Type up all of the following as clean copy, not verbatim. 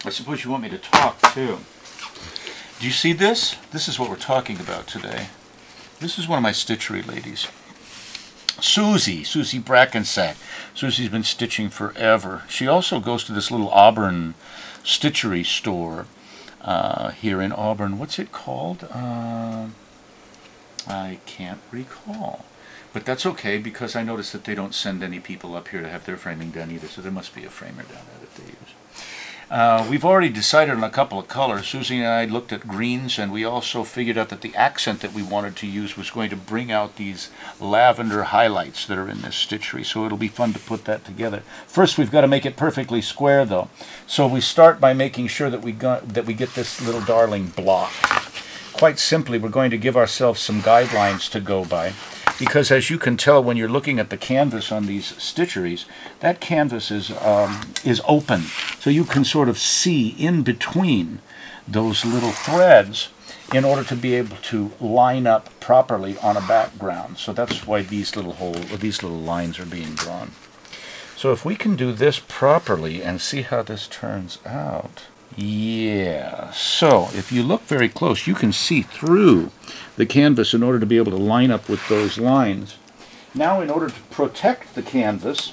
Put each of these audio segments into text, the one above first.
I suppose you want me to talk too. Do you see this? This is what we're talking about today. This is one of my stitchery ladies. Susie Brackensack. Susie's been stitching forever. She also goes to this little Auburn stitchery store here in Auburn. What's it called? I can't recall. But that's okay, because I noticed that they don't send any people up here to have their framing done either, so there must be a framer down there that they use. We've already decided on a couple of colors. Susie and I looked at greens, and we also figured out that the accent that we wanted to use was going to bring out these lavender highlights that are in this stitchery, so it'll be fun to put that together. First, we've got to make it perfectly square, though. So we start by making sure that we get this little darling block. Quite simply, we're going to give ourselves some guidelines to go by, because as you can tell when you're looking at the canvas on these stitcheries, that canvas is open, so you can sort of see in between those little threads in order to be able to line up properly on a background. So that's why these little lines are being drawn. So if we can do this properly and see how this turns out. Yeah, so if you look very close, you can see through the canvas in order to be able to line up with those lines. Now, in order to protect the canvas,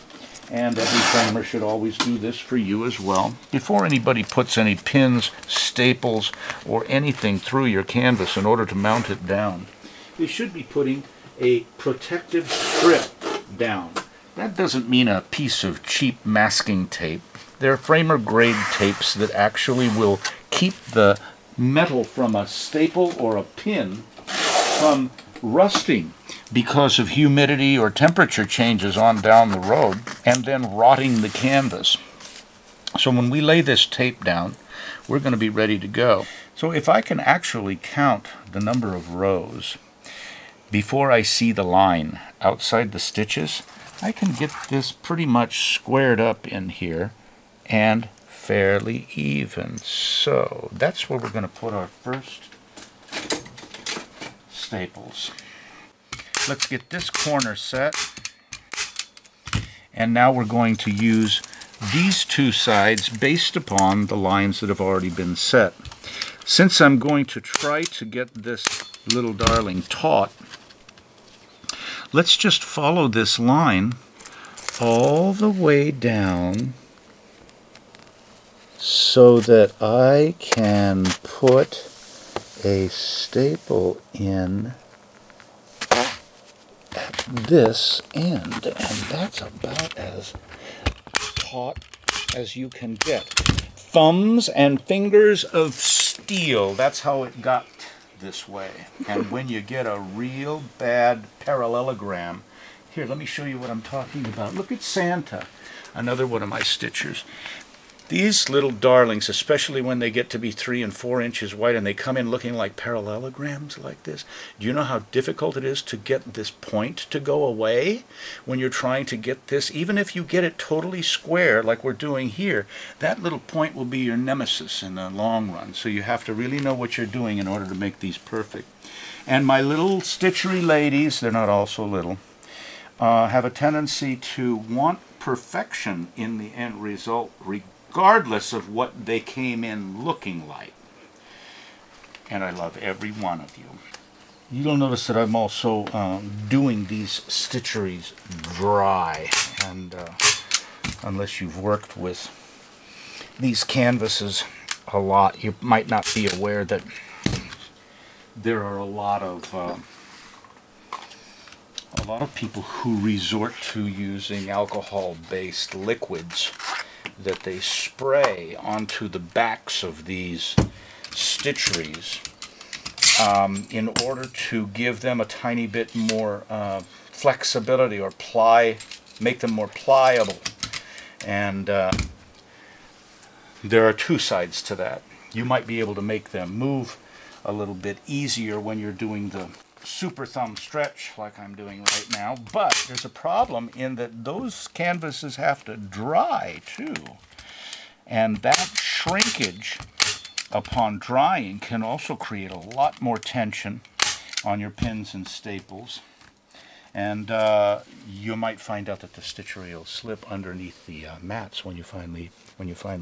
and every framer should always do this for you as well, before anybody puts any pins, staples, or anything through your canvas in order to mount it down, they should be putting a protective strip down. That doesn't mean a piece of cheap masking tape. They're framer grade tapes that actually will keep the metal from a staple or a pin from rusting because of humidity or temperature changes on down the road and then rotting the canvas. So when we lay this tape down, we're going to be ready to go. So if I can actually count the number of rows before I see the line outside the stitches, I can get this pretty much squared up in here and fairly even. So that's where we're going to put our first staples. Let's get this corner set, and now we're going to use these two sides based upon the lines that have already been set. Since I'm going to try to get this little darling taut, let's just follow this line all the way down so that I can put a staple in at this end, and that's about as taut as you can get. Thumbs and fingers of steel, that's how it got this way. And when you get a real bad parallelogram, here, let me show you what I'm talking about. Look at Santa, another one of my stitchers. These little darlings, especially when they get to be 3 and 4 inches wide and they come in looking like parallelograms like this, do you know how difficult it is to get this point to go away when you're trying to get this? Even if you get it totally square like we're doing here, that little point will be your nemesis in the long run. So you have to really know what you're doing in order to make these perfect. And my little stitchery ladies, they're not all so little, have a tendency to want perfection in the end result, regardless of what they came in looking like. And I love every one of you. You'll notice that I'm also doing these stitcheries dry, and unless you've worked with these canvases a lot, you might not be aware that there are a lot of people who resort to using alcohol-based liquids that they spray onto the backs of these stitcheries in order to give them a tiny bit more flexibility or make them more pliable. And there are two sides to that. You might be able to make them move a little bit easier when you're doing the super thumb stretch like I'm doing right now, but there's a problem in that those canvases have to dry too, and that shrinkage upon drying can also create a lot more tension on your pins and staples, And you might find out that the stitchery will slip underneath the mats when you finally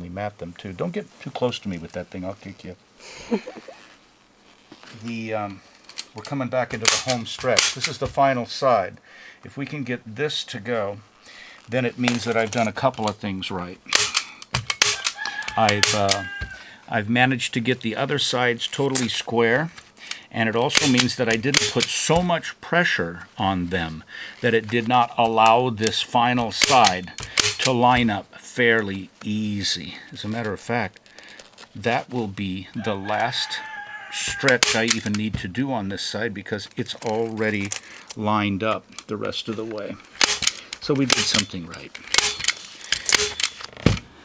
mat them too. Don't get too close to me with that thing, I'll kick you. We're coming back into the home stretch. This is the final side. If we can get this to go, then it means that I've done a couple of things right. I've managed to get the other sides totally square, and it also means that I didn't put so much pressure on them that it did not allow this final side to line up fairly easy. As a matter of fact, that will be the last stretch I even need to do on this side because it's already lined up the rest of the way. So we did something right.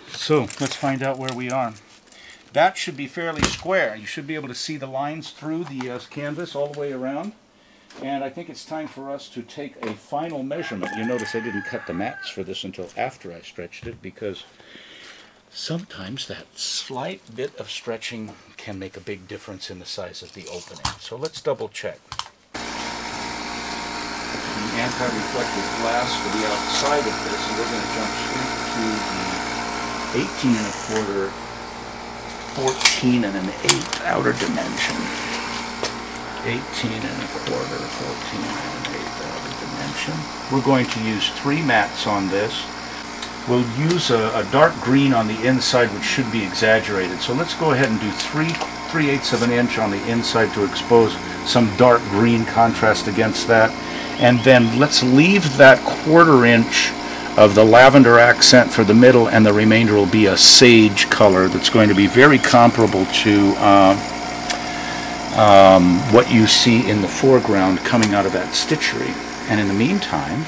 So let's find out where we are. That should be fairly square. You should be able to see the lines through the canvas all the way around. And I think it's time for us to take a final measurement. You notice I didn't cut the mats for this until after I stretched it because sometimes that slight bit of stretching can make a big difference in the size of the opening. So let's double check. The anti-reflective glass for the outside of this, and we're going to jump straight to the 18 1/4, 14 1/8 outer dimension. 18 1/4, 14 1/8 outer dimension. We're going to use 3 mats on this. We'll use a dark green on the inside, which should be exaggerated. So let's go ahead and do 3/8 of an inch on the inside to expose some dark green contrast against that. And then let's leave that 1/4 inch of the lavender accent for the middle, and the remainder will be a sage color that's going to be very comparable to what you see in the foreground coming out of that stitchery. And in the meantime,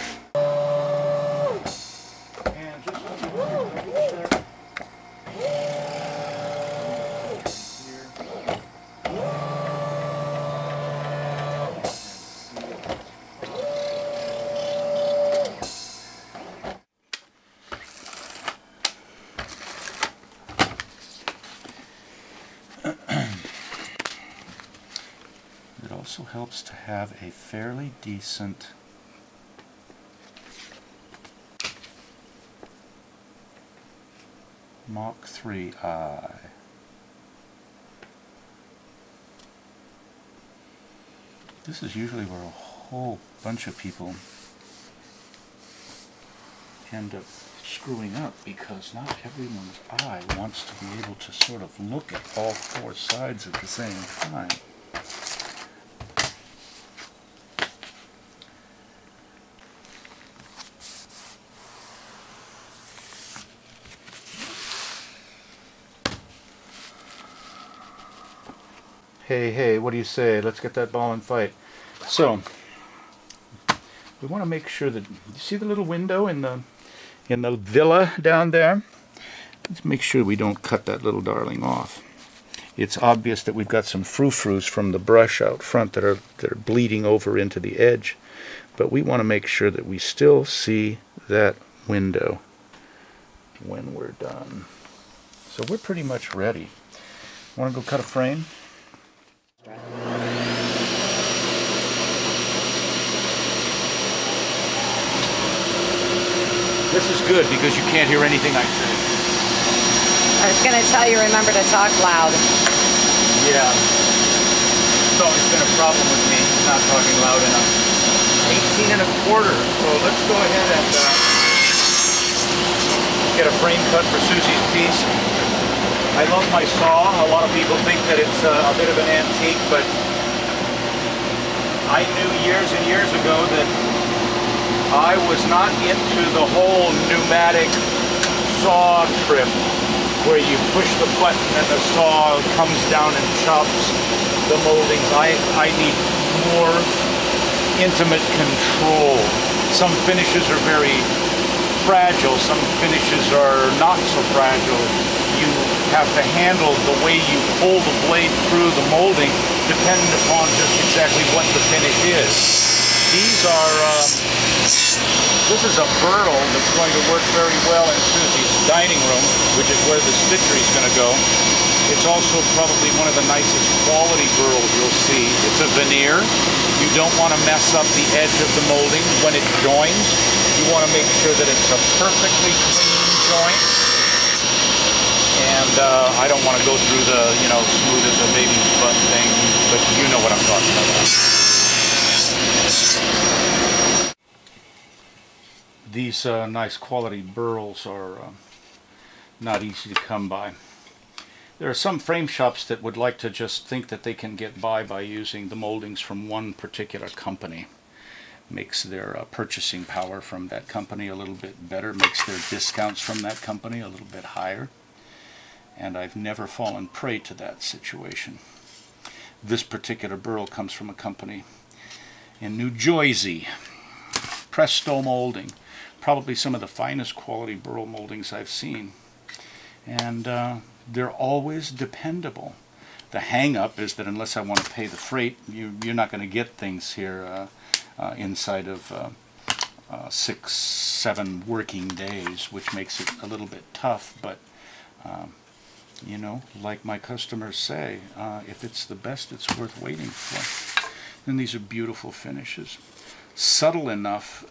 it also helps to have a fairly decent Mach 3 eye. This is usually where a whole bunch of people end up screwing up, because not everyone's eye wants to be able to sort of look at all 4 sides at the same time. Hey, what do you say? Let's get that ball and fight. So, we want to make sure that, you see the little window in the villa down there? Let's make sure we don't cut that little darling off. It's obvious that we've got some frou-frous from the brush out front that are bleeding over into the edge, but we want to make sure that we still see that window when we're done. So we're pretty much ready. Want to go cut a frame? This is good because you can't hear anything I say. I was going to tell you, remember to talk loud. Yeah. It's always been a problem with me, not talking loud enough. 18 1/4. So let's go ahead and get a frame cut for Susie's piece. I love my saw. A lot of people think that it's a bit of an antique, but I knew years and years ago that I was not into the whole pneumatic saw trip where you push the button and the saw comes down and chops the moldings. I need more intimate control. Some finishes are very fragile, some finishes are not so fragile. You have to handle the way you pull the blade through the molding depending upon just exactly what the finish is. This is a burl that's going to work very well in Susie's dining room, which is where the stitchery is going to go. It's also probably one of the nicest quality burls you'll see. It's a veneer. You don't want to mess up the edge of the molding when it joins. You want to make sure that it's a perfectly clean joint. And I don't want to go through the, smooth as a baby's butt thing, but you know what I'm talking about. These nice quality burls are not easy to come by. There are some frame shops that would like to just think that they can get by using the moldings from one particular company. Makes their purchasing power from that company a little bit better, makes their discounts from that company a little bit higher. And I've never fallen prey to that situation. This particular burl comes from a company in New Jersey, Presto Molding. Probably some of the finest quality burl moldings I've seen. And they're always dependable. The hang-up is that unless I want to pay the freight, you're not going to get things here inside of 6-7 working days, which makes it a little bit tough. But like my customers say, if it's the best it's worth waiting for. And these are beautiful finishes. Subtle enough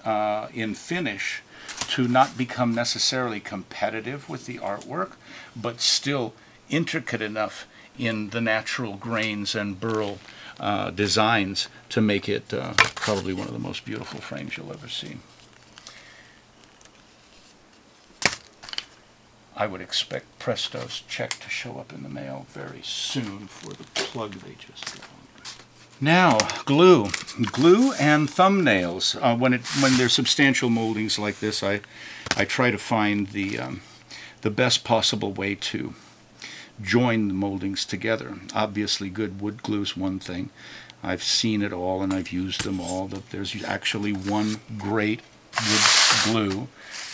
in finish to not become necessarily competitive with the artwork, but still intricate enough in the natural grains and burl designs to make it probably one of the most beautiful frames you'll ever see. I would expect Presto's check to show up in the mail very soon for the plug they just did. Now, glue. Glue and thumbnails. When there's substantial moldings like this, I try to find the best possible way to join the moldings together. Obviously, good wood glue is one thing. I've seen it all and I've used them all. There's actually one great wood glue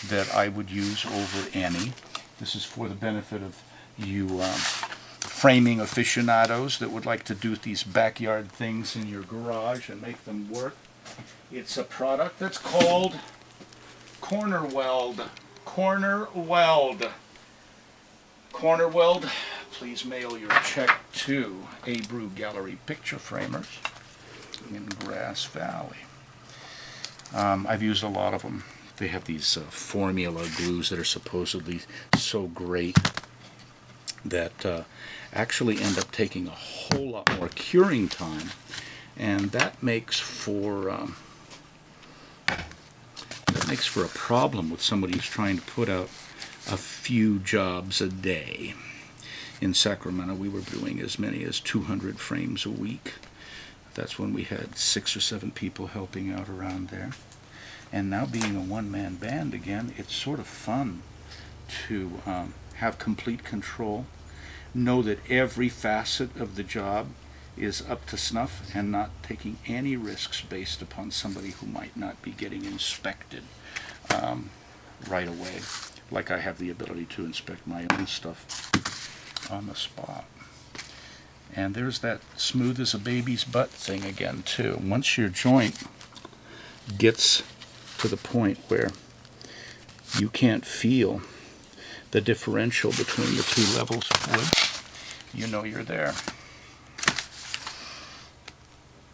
that I would use over any. This is for the benefit of you framing aficionados that would like to do these backyard things in your garage and make them work. It's a product that's called Corner Weld. Corner Weld. Corner Weld, please mail your check to Abreu Gallery Picture Framers in Grass Valley. I've used a lot of them. They have these formula glues that are supposedly so great that actually end up taking a whole lot more curing time, and that makes for a problem with somebody who's trying to put out a few jobs a day. In Sacramento, we were doing as many as 200 frames a week. That's when we had 6 or 7 people helping out around there. And now being a one-man band again, it's sort of fun to have complete control, know that every facet of the job is up to snuff and not taking any risks based upon somebody who might not be getting inspected right away, like I have the ability to inspect my own stuff on the spot. And there's that smooth as a baby's butt thing again too. Once your joint gets to the point where you can't feel the differential between the two levels of wood, you know you're there.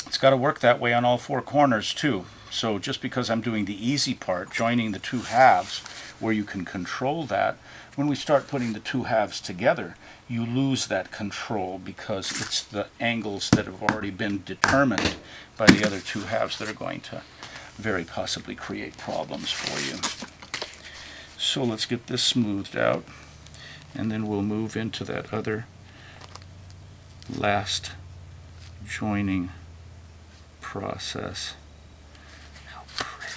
It's got to work that way on all 4 corners too. So just because I'm doing the easy part, joining the 2 halves, where you can control that, when we start putting the 2 halves together, you lose that control because it's the angles that have already been determined by the other 2 halves that are going to very possibly create problems for you. So let's get this smoothed out, and then we'll move into that other last joining process. How pretty.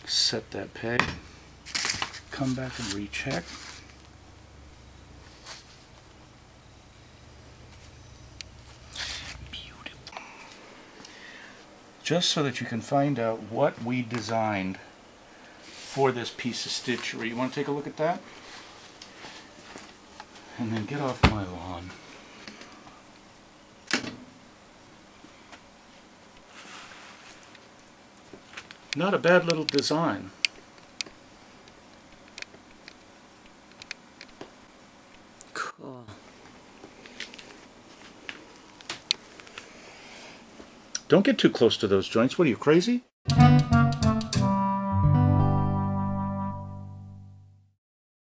Set that peg, come back and recheck. Just so that you can find out what we designed for this piece of stitchery. You want to take a look at that? And then get off my lawn. Not a bad little design. Don't get too close to those joints. What are you, crazy?